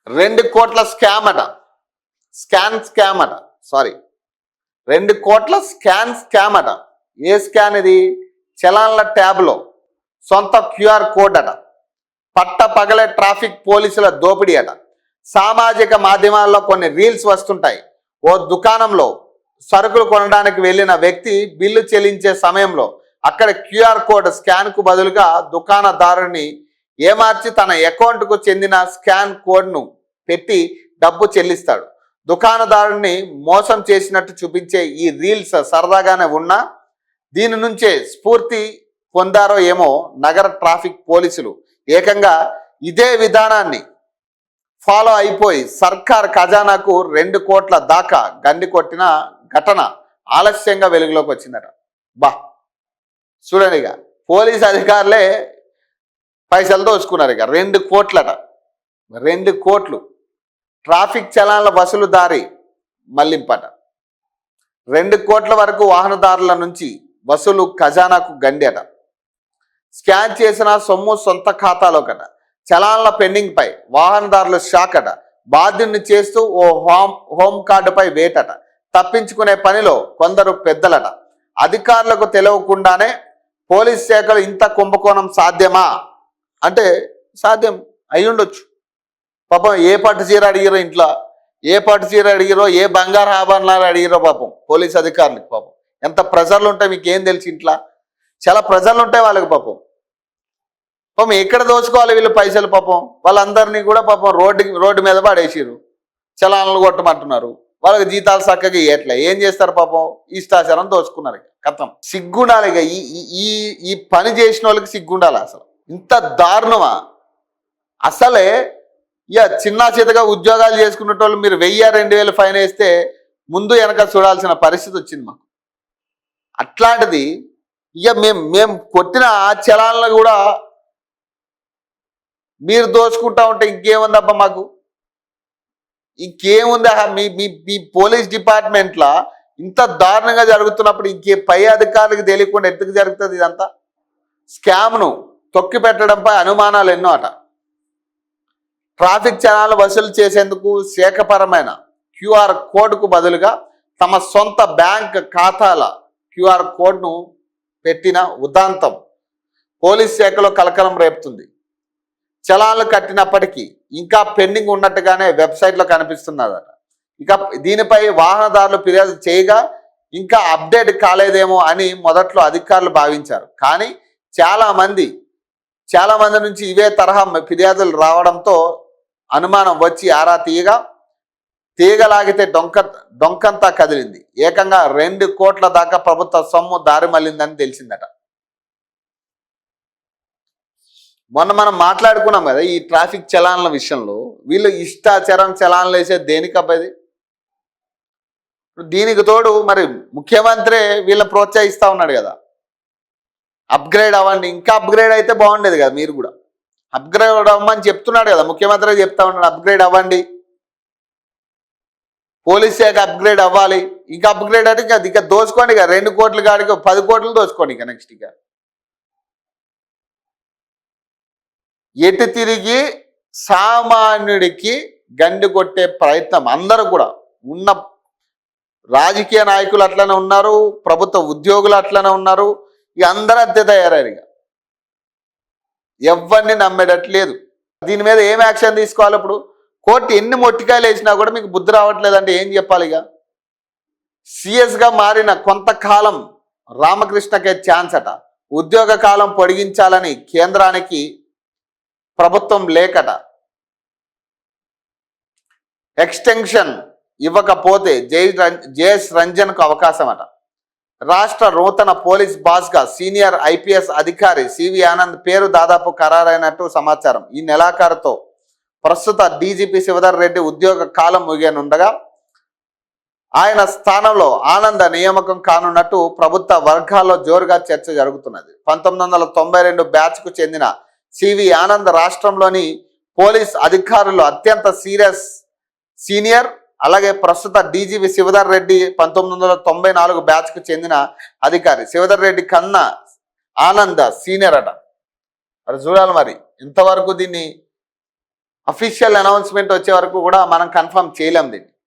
2 కోట్ల స్కామ్ అట. స్కామ్ అట. సారీ, 2 కోట్ల స్కామ్ అట. ఏ స్కాన్ ఇది? చలాన్ల ట్యాబ్లో సొంత క్యూఆర్ కోడ్ అట. పట్ట పగలే ట్రాఫిక్ పోలీసుల దోపిడీ అట. సామాజిక మాధ్యమాల్లో కొన్ని రీల్స్ వస్తుంటాయి. ఓ దుకాణంలో సరుకులు కొనడానికి వెళ్ళిన వ్యక్తి బిల్లు చెల్లించే సమయంలో అక్కడ క్యూఆర్ కోడ్ స్కాన్కు బదులుగా దుకాణదారుని ఏమార్చి తన అకౌంట్కు చెందిన స్కాన్ కోడ్ను పెట్టి డబ్బు చెల్లిస్తాడు. దుకాణదారుని మోసం చేసినట్టు చూపించే ఈ రీల్స్ సరదాగానే ఉన్నా దీని నుంచే స్ఫూర్తి పొందారో ఏమో నగర ట్రాఫిక్ పోలీసులు. ఏకంగా ఇదే విధానాన్ని ఫాలో అయిపోయి సర్కార్ ఖజానాకు 2 కోట్ల దాకా గండి కొట్టిన ఘటన ఆలస్యంగా వెలుగులోకి వచ్చిందట. చూడండి, ఇక పోలీస్ అధికారులే పైసలు దోచుకున్నారు. ఇక 2 కోట్లట. 2 కోట్లు ట్రాఫిక్ చలాన్ల వసూలుదారి మళ్లింపట. 2 కోట్ల వరకు వాహనదారుల నుంచి వసూలు ఖజానాకు గండి అట. స్కాన్ చేసిన సొమ్ము సొంత ఖాతాలోకట. చలాన్ల పెండింగ్ పై వాహనదారులు షాక్ అట. బాధ్యుని చేస్తూ ఓ హోమ్ కార్డుపై వేటట. తప్పించుకునే పనిలో కొందరు పెద్దలట. అధికారులకు తెలియకుండానే పోలీస్ శాఖలు ఇంత కుంభకోణం సాధ్యమా అంటే సాధ్యం అయి ఉండొచ్చు. పాపం ఏ పట్టు చీర అడిగిరో ఇంట్లో, ఏ పట్టు చీర అడిగిరో, ఏ బంగారు ఆభరణాలు అడిగిరో పాపం పోలీస్ అధికారులకు. పాపం ఎంత ప్రెజర్లు ఉంటాయి మీకు ఏం తెలుసు? ఇంట్లో చాలా ప్రెజర్లు ఉంటాయి వాళ్ళకి. పాపం ఎక్కడ దోచుకోవాలి వీళ్ళు పైసలు? పాపం వాళ్ళందరినీ కూడా పాపం రోడ్డు మీద పడేసిరు. చలానాలు కొట్టమంటున్నారు. వాళ్ళకి జీతాలు చక్కగా ఇవ్వట్లే. ఏం చేస్తారు పాపం? ఇష్టాచారం దోచుకున్నారు. కథం. సిగ్గుండాలి. ఇక ఈ పని చేసిన వాళ్ళకి సిగ్గుండాలి. అసలు ఇంత దారుణమా? అసలే ఇక చిన్న చేతగా ఉద్యోగాలు చేసుకునే వాళ్ళు మీరు 1000-2000 ఫైన్ వేస్తే ముందు వెనక చూడాల్సిన పరిస్థితి వచ్చింది మాకు. అట్లాంటిది ఇక మేము కొట్టిన ఆ చలాన్లు కూడా మీరు దోచుకుంటా ఉంటే ఇంకేముందబ్బా మాకు? ఇంకేముందా? మీ పోలీస్ డిపార్ట్మెంట్లో ఇంత దారుణంగా జరుగుతున్నప్పుడు ఇంకే పై అధికారులకు తెలియకుండా ఎందుకు జరుగుతుంది ఇదంతా? స్కామ్ను తొక్కి పెట్టడంపై అనుమానాలు ఎన్నో అట. ట్రాఫిక్ చలాన్లు వసూలు చేసేందుకు శాఖపరమైన క్యూఆర్ కోడ్కు బదులుగా తమ సొంత బ్యాంక్ ఖాతాల క్యూఆర్ కోడ్ను పెట్టిన ఉదాంతం పోలీస్ శాఖలో కలకలం రేపుతుంది. చలాన్లు కట్టినప్పటికీ ఇంకా పెండింగ్ ఉన్నట్టుగానే వెబ్సైట్లో కనిపిస్తున్నదట. ఇక దీనిపై వాహనదారులు ఫిర్యాదు చేయగా ఇంకా అప్డేట్ కాలేదేమో అని మొదట్లో అధికారులు భావించారు. కానీ చాలా మంది నుంచి ఇవే తరహా ఫిర్యాదులు రావడంతో అనుమానం వచ్చి ఆరా తీగలాగితే డొంకంతా కదిలింది. ఏకంగా 2 కోట్ల దాకా ప్రభుత్వ సొమ్ము దారి మళ్ళిందని తెలిసిందట. మొన్న మనం మాట్లాడుకున్నాం కదా ఈ ట్రాఫిక్ చలాన్ల విషయంలో. వీళ్ళు ఇష్టాచారం చలాన్లు వేసే దేనికబ్బది? దీనికి తోడు మరి ముఖ్యమంత్రి వీళ్ళని ప్రోత్సహిస్తూ ఉన్నాడు కదా, అప్గ్రేడ్ అవ్వండి. ఇంకా అప్గ్రేడ్ అయితే బాగుండేది కదా. మీరు కూడా అప్గ్రేడ్ అవ్వమని చెప్తున్నాడు కదా ముఖ్యమంత్రి. చెప్తా ఉన్నాడు అప్గ్రేడ్ అవ్వండి, పోలీస్ శాఖ అప్గ్రేడ్ అవ్వాలి. ఇంకా అప్గ్రేడ్ అంటే ఇక దోచుకోండి. ఇక 2 కోట్ల కాడికి 10 కోట్లు దోచుకోండి. ఇక నెక్స్ట్ ఇక ఎటు తిరిగి సామాన్యుడికి గండి కొట్టే ప్రయత్నం. అందరూ కూడా ఉన్న రాజకీయ నాయకులు అట్లనే ఉన్నారు, ప్రభుత్వ ఉద్యోగులు అట్లనే ఉన్నారు. ఇక అందరూ అద్దె తయారయ్యారు. ఇక ఎవరిని నమ్మేటట్లేదు. దీని మీద ఏం యాక్షన్ తీసుకోవాలి? ఇప్పుడు కోర్టు ఎన్ని మొట్టికాయలు వేసినా కూడా మీకు బుద్ధి రావట్లేదంటే ఏం చెప్పాలి? ఇక సీఎస్గా మారిన కొంతకాలం రామకృష్ణకే ఛాన్స్ అట. ఉద్యోగ కాలం పొడిగించాలని కేంద్రానికి ప్రభుత్వం లేకట. ఎక్స్టెన్షన్ ఇవ్వకపోతే జేఎస్ రంజన్కు అవకాశం అట. రాష్ట్ర నూతన పోలీస్ బాస్గా సీనియర్ ఐపీఎస్ అధికారి సివి ఆనంద్ పేరు దాదాపు ఖరారైనట్టు సమాచారం. ఈ నెలాఖరుతో ప్రస్తుత డీజీపీ శివధర్ రెడ్డి ఉద్యోగ కాలం ముగియనుండగా ఆయన స్థానంలో ఆనంద్ నియామకం కానున్నట్టు ప్రభుత్వ వర్గాల్లో జోరుగా చర్చ జరుగుతున్నది. 1992 బ్యాచ్కు చెందిన సివి ఆనంద్ రాష్ట్రంలోని పోలీస్ అధికారులు అత్యంత సీనియర్. అలాగే ప్రస్తుత డీజీపీ శివధర్ రెడ్డి 1994 బ్యాచ్కు చెందిన అధికారి. శివధర్ రెడ్డి కన్నా ఆనంద్ సీనియర్ అట. అది చూడాలి మరి ఇంతవరకు దీన్ని అఫీషియల్ అనౌన్స్మెంట్ వచ్చే వరకు కూడా మనం కన్ఫర్మ్ చేయలేం దీన్ని.